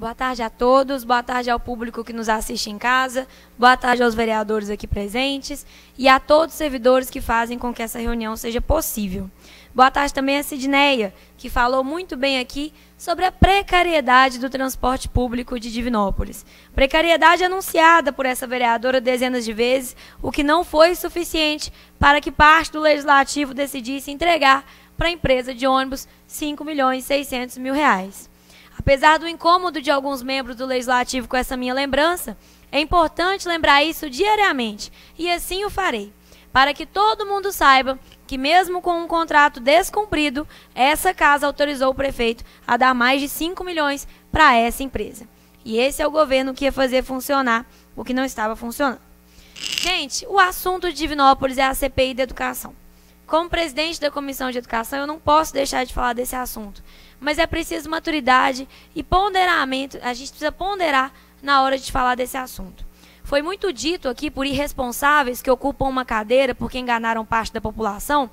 Boa tarde a todos, boa tarde ao público que nos assiste em casa, boa tarde aos vereadores aqui presentes e a todos os servidores que fazem com que essa reunião seja possível. Boa tarde também a Sidneia, que falou muito bem aqui sobre a precariedade do transporte público de Divinópolis. Precariedade anunciada por essa vereadora dezenas de vezes, o que não foi suficiente para que parte do Legislativo decidisse entregar para a empresa de ônibus R$5.600.000. Apesar do incômodo de alguns membros do Legislativo com essa minha lembrança, é importante lembrar isso diariamente, e assim o farei, para que todo mundo saiba que mesmo com um contrato descumprido, essa casa autorizou o prefeito a dar mais de 5 milhões para essa empresa. E esse é o governo que ia fazer funcionar o que não estava funcionando. Gente, o assunto de Divinópolis é a CPI da educação. Como presidente da Comissão de Educação, eu não posso deixar de falar desse assunto. Mas é preciso maturidade e ponderamento, a gente precisa ponderar na hora de falar desse assunto. Foi muito dito aqui por irresponsáveis que ocupam uma cadeira porque enganaram parte da população,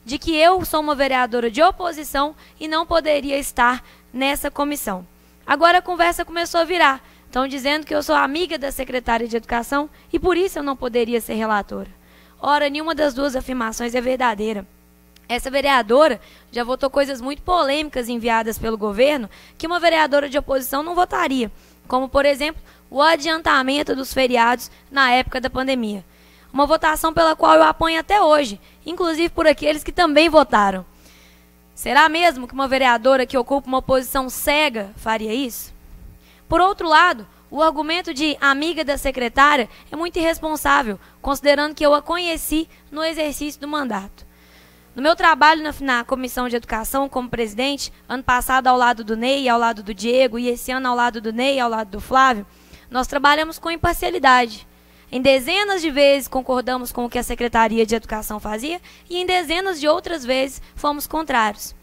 de que eu sou uma vereadora de oposição e não poderia estar nessa comissão. Agora a conversa começou a virar. Estão dizendo que eu sou amiga da secretária de Educação e por isso eu não poderia ser relatora. Ora, nenhuma das duas afirmações é verdadeira. Essa vereadora já votou coisas muito polêmicas enviadas pelo governo que uma vereadora de oposição não votaria, como, por exemplo, o adiantamento dos feriados na época da pandemia. Uma votação pela qual eu apoio até hoje, inclusive por aqueles que também votaram. Será mesmo que uma vereadora que ocupa uma posição cega faria isso? Por outro lado, o argumento de amiga da secretária é muito irresponsável, considerando que eu a conheci no exercício do mandato. No meu trabalho na Comissão de Educação como presidente, ano passado ao lado do Ney e ao lado do Diego, e esse ano ao lado do Ney e ao lado do Flávio, nós trabalhamos com imparcialidade. Em dezenas de vezes concordamos com o que a Secretaria de Educação fazia e em dezenas de outras vezes fomos contrários.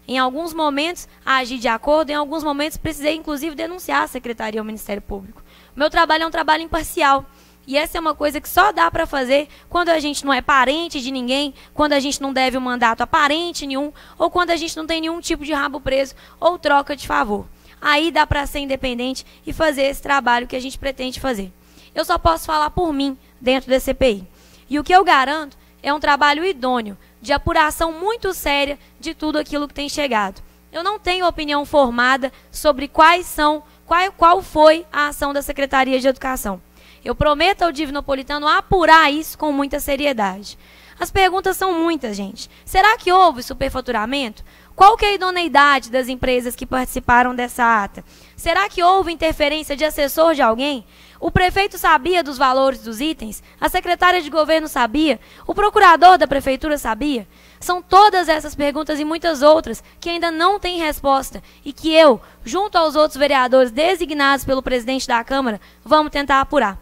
Em alguns momentos, agi de acordo, em alguns momentos precisei inclusive denunciar a Secretaria ao Ministério Público. O meu trabalho é um trabalho imparcial. E essa é uma coisa que só dá para fazer quando a gente não é parente de ninguém, quando a gente não deve um mandato a parente nenhum, ou quando a gente não tem nenhum tipo de rabo preso ou troca de favor. Aí dá para ser independente e fazer esse trabalho que a gente pretende fazer. Eu só posso falar por mim dentro da CPI. E o que eu garanto é um trabalho idôneo, de apuração muito séria de tudo aquilo que tem chegado. Eu não tenho opinião formada sobre qual foi a ação da Secretaria de Educação. Eu prometo ao Divinopolitano apurar isso com muita seriedade. As perguntas são muitas, gente. Será que houve superfaturamento? Qual que é a idoneidade das empresas que participaram dessa ata? Será que houve interferência de assessor de alguém? O prefeito sabia dos valores dos itens? A secretária de governo sabia? O procurador da prefeitura sabia? São todas essas perguntas e muitas outras que ainda não têm resposta e que eu, junto aos outros vereadores designados pelo presidente da Câmara, vamos tentar apurar.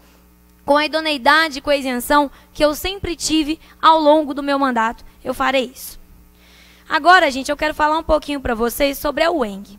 Com a idoneidade e com a isenção que eu sempre tive ao longo do meu mandato, eu farei isso. Agora, gente, eu quero falar um pouquinho para vocês sobre a UENG.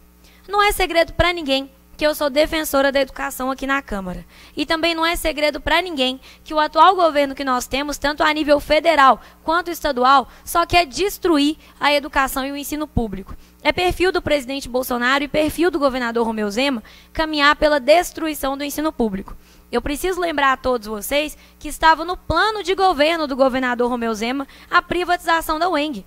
Não é segredo para ninguém que eu sou defensora da educação aqui na Câmara. E também não é segredo para ninguém que o atual governo que nós temos, tanto a nível federal quanto estadual, só quer destruir a educação e o ensino público. É perfil do presidente Bolsonaro e perfil do governador Romeu Zema caminhar pela destruição do ensino público. Eu preciso lembrar a todos vocês que estava no plano de governo do governador Romeu Zema a privatização da UENG.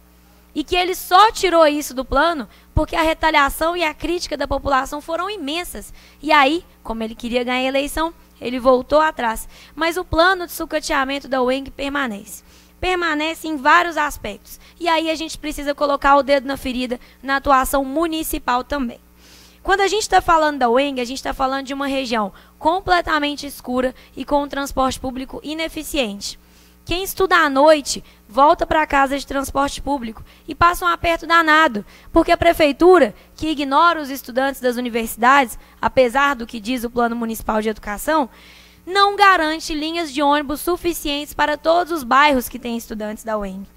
E que ele só tirou isso do plano porque a retaliação e a crítica da população foram imensas. E aí, como ele queria ganhar a eleição, ele voltou atrás. Mas o plano de sucateamento da UENG permanece. Permanece em vários aspectos. E aí a gente precisa colocar o dedo na ferida na atuação municipal também. Quando a gente está falando da UENG, a gente está falando de uma região completamente escura e com um transporte público ineficiente. Quem estuda à noite volta para casa de transporte público e passa um aperto danado, porque a prefeitura, que ignora os estudantes das universidades, apesar do que diz o Plano Municipal de Educação, não garante linhas de ônibus suficientes para todos os bairros que têm estudantes da UENG.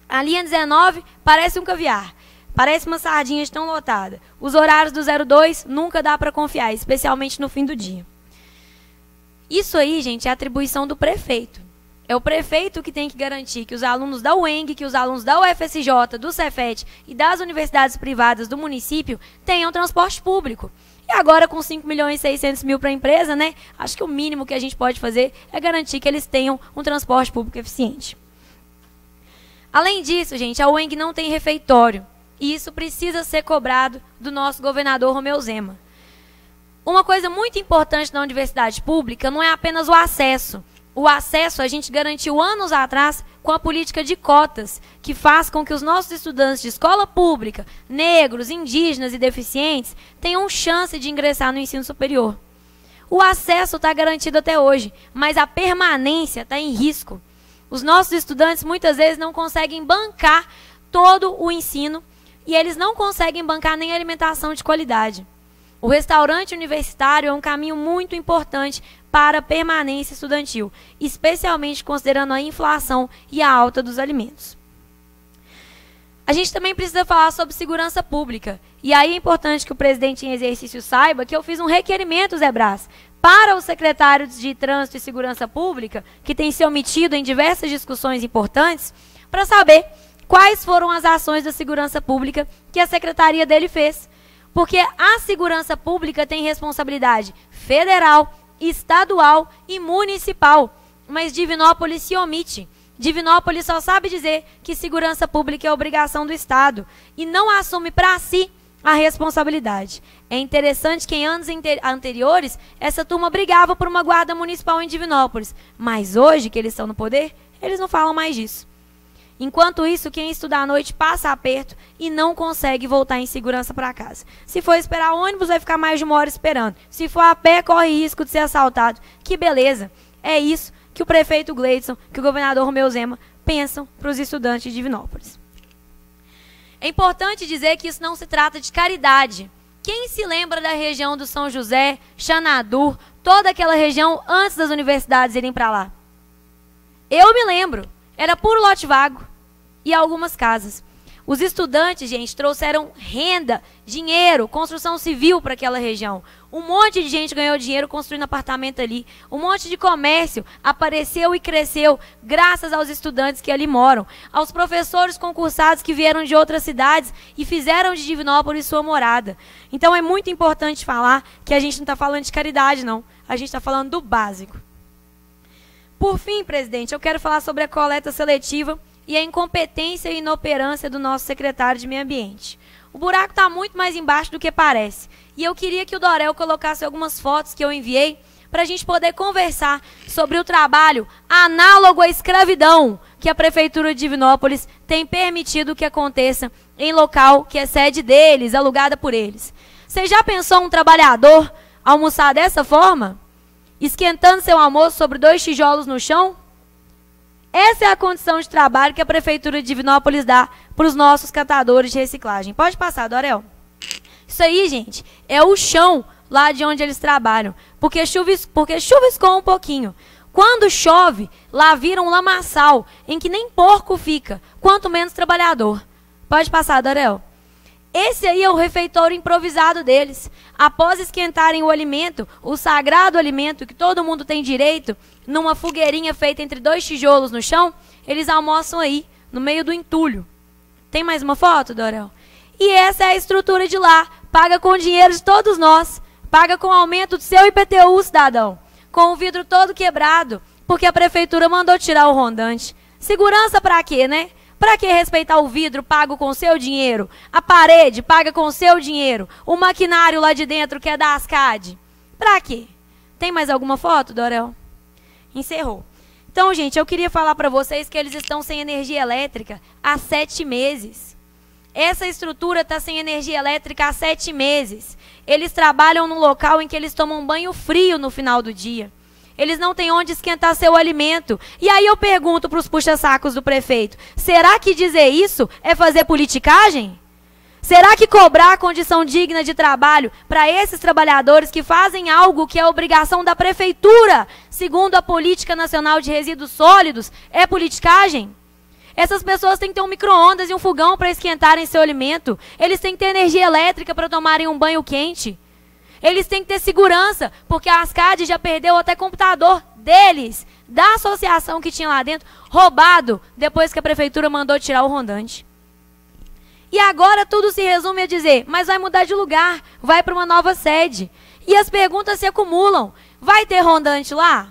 A linha 19 parece um caviar. Parece uma sardinha de tão lotada. Os horários do 02 nunca dá para confiar, especialmente no fim do dia. Isso aí, gente, é atribuição do prefeito. É o prefeito que tem que garantir que os alunos da UENG, que os alunos da UFSJ, do Cefet e das universidades privadas do município tenham transporte público. E agora, com 5.600.000 para a empresa, né, acho que o mínimo que a gente pode fazer é garantir que eles tenham um transporte público eficiente. Além disso, gente, a UENG não tem refeitório. E isso precisa ser cobrado do nosso governador Romeu Zema. Uma coisa muito importante na universidade pública não é apenas o acesso. O acesso a gente garantiu anos atrás com a política de cotas, que faz com que os nossos estudantes de escola pública, negros, indígenas e deficientes, tenham chance de ingressar no ensino superior. O acesso está garantido até hoje, mas a permanência está em risco. Os nossos estudantes muitas vezes não conseguem bancar todo o ensino e eles não conseguem bancar nem alimentação de qualidade. O restaurante universitário é um caminho muito importante para a permanência estudantil, especialmente considerando a inflação e a alta dos alimentos. A gente também precisa falar sobre segurança pública. E aí é importante que o presidente em exercício saiba que eu fiz um requerimento, Zé Brás, para os secretários de Trânsito e Segurança Pública, que tem se omitido em diversas discussões importantes, para saber quais foram as ações da segurança pública que a secretaria dele fez. Porque a segurança pública tem responsabilidade federal, estadual e municipal, mas Divinópolis se omite. Divinópolis só sabe dizer que segurança pública é obrigação do Estado e não assume para si a responsabilidade. É interessante que em anos anteriores, essa turma brigava por uma guarda municipal em Divinópolis, mas hoje que eles estão no poder, eles não falam mais disso. Enquanto isso, quem estuda à noite passa aperto e não consegue voltar em segurança para casa. Se for esperar ônibus, vai ficar mais de 1 hora esperando. Se for a pé, corre risco de ser assaltado. Que beleza! É isso que o prefeito Gleidson, que o governador Romeu Zema pensam para os estudantes de Divinópolis. É importante dizer que isso não se trata de caridade. Quem se lembra da região do São José, Xanadu, toda aquela região antes das universidades irem para lá? Eu me lembro. Era puro lote vago. E algumas casas. Os estudantes, gente, trouxeram renda, dinheiro, construção civil para aquela região. Um monte de gente ganhou dinheiro construindo apartamento ali. Um monte de comércio apareceu e cresceu graças aos estudantes que ali moram. Aos professores concursados que vieram de outras cidades e fizeram de Divinópolis sua morada. Então é muito importante falar que a gente não está falando de caridade, não. A gente está falando do básico. Por fim, presidente, eu quero falar sobre a coleta seletiva e a incompetência e inoperância do nosso secretário de Meio Ambiente. O buraco está muito mais embaixo do que parece. E eu queria que o Dorel colocasse algumas fotos que eu enviei para a gente poder conversar sobre o trabalho análogo à escravidão que a Prefeitura de Divinópolis tem permitido que aconteça em local que é sede deles, alugada por eles. Você já pensou um trabalhador almoçar dessa forma? Esquentando seu almoço sobre 2 tijolos no chão? Essa é a condição de trabalho que a Prefeitura de Divinópolis dá para os nossos catadores de reciclagem. Pode passar, Dorel. Isso aí, gente, é o chão lá de onde eles trabalham. Porque chuviscou um pouquinho. Quando chove, lá vira um lamaçal, em que nem porco fica, quanto menos trabalhador. Pode passar, Dorel. Esse aí é o refeitório improvisado deles. Após esquentarem o alimento, o sagrado alimento que todo mundo tem direito, numa fogueirinha feita entre 2 tijolos no chão, eles almoçam aí, no meio do entulho. Tem mais uma foto, Dorel? E essa é a estrutura de lá. Paga com o dinheiro de todos nós. Paga com o aumento do seu IPTU, cidadão. Com o vidro todo quebrado, porque a prefeitura mandou tirar o rondante. Segurança pra quê, né? Para que respeitar o vidro pago com seu dinheiro? A parede paga com seu dinheiro? O maquinário lá de dentro que é da Ascad? Para quê? Tem mais alguma foto, Dorel? Encerrou. Então, gente, eu queria falar para vocês que eles estão sem energia elétrica há 7 meses. Essa estrutura está sem energia elétrica há 7 meses. Eles trabalham num local em que eles tomam banho frio no final do dia. Eles não têm onde esquentar seu alimento. E aí eu pergunto para os puxa-sacos do prefeito, será que dizer isso é fazer politicagem? Será que cobrar condição digna de trabalho para esses trabalhadores que fazem algo que é obrigação da prefeitura, segundo a Política Nacional de Resíduos Sólidos, é politicagem? Essas pessoas têm que ter um micro-ondas e um fogão para esquentarem seu alimento. Eles têm que ter energia elétrica para tomarem um banho quente. Eles têm que ter segurança, porque a Ascad já perdeu até computador deles, da associação que tinha lá dentro, roubado, depois que a prefeitura mandou tirar o rondante. E agora tudo se resume a dizer, mas vai mudar de lugar, vai para uma nova sede. E as perguntas se acumulam. Vai ter rondante lá?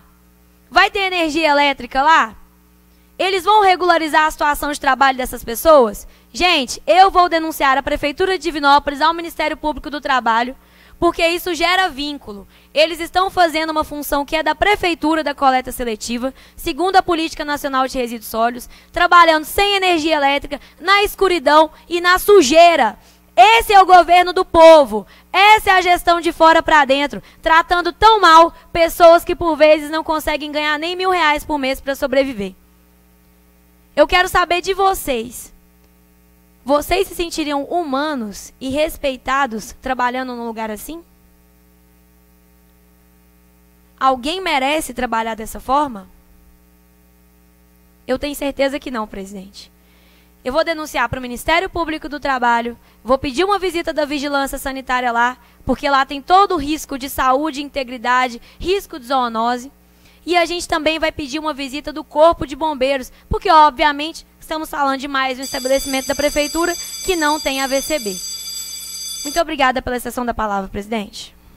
Vai ter energia elétrica lá? Eles vão regularizar a situação de trabalho dessas pessoas? Gente, eu vou denunciar a Prefeitura de Divinópolis ao Ministério Público do Trabalho, porque isso gera vínculo. Eles estão fazendo uma função que é da Prefeitura da coleta seletiva, segundo a Política Nacional de Resíduos Sólidos, trabalhando sem energia elétrica, na escuridão e na sujeira. Esse é o governo do povo. Essa é a gestão de fora para dentro, tratando tão mal pessoas que por vezes não conseguem ganhar nem R$1.000 por mês para sobreviver. Eu quero saber de vocês. Vocês se sentiriam humanos e respeitados trabalhando num lugar assim? Alguém merece trabalhar dessa forma? Eu tenho certeza que não, presidente. Eu vou denunciar para o Ministério Público do Trabalho, vou pedir uma visita da vigilância sanitária lá, porque lá tem todo o risco de saúde, integridade, risco de zoonose. E a gente também vai pedir uma visita do Corpo de Bombeiros, porque, obviamente, estamos falando de mais um estabelecimento da Prefeitura que não tem AVCB. Muito obrigada pela exceção da palavra, presidente.